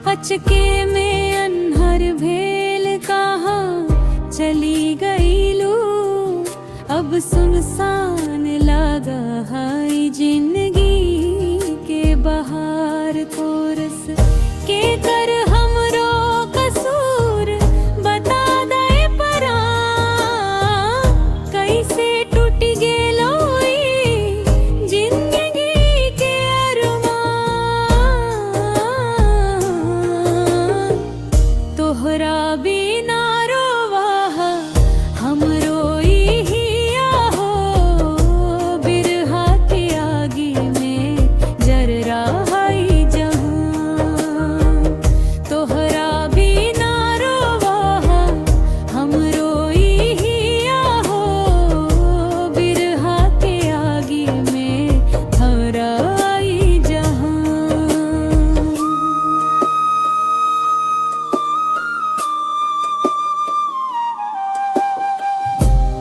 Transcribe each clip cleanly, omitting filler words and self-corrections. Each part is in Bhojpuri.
अचके में अनहर भेल कहाँ चली गई लू। अब सुनसान लगा है जिंदगी के बहार कोरस के कर हमरो कसूर बता दे परा। कैसे टूट गेलो ई जिंदगी के अरमान। तोहरा बिना रोवाह हमरो इहिया हो। बिरहा के आगी में जर रहा जहां। तोहरा बिना रोवाह हमरो इहिया हो। बिरहा के आगी में धरा जहां।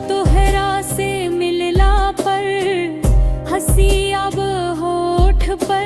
तोहरा से मिलला पर हंसी अब होठ पर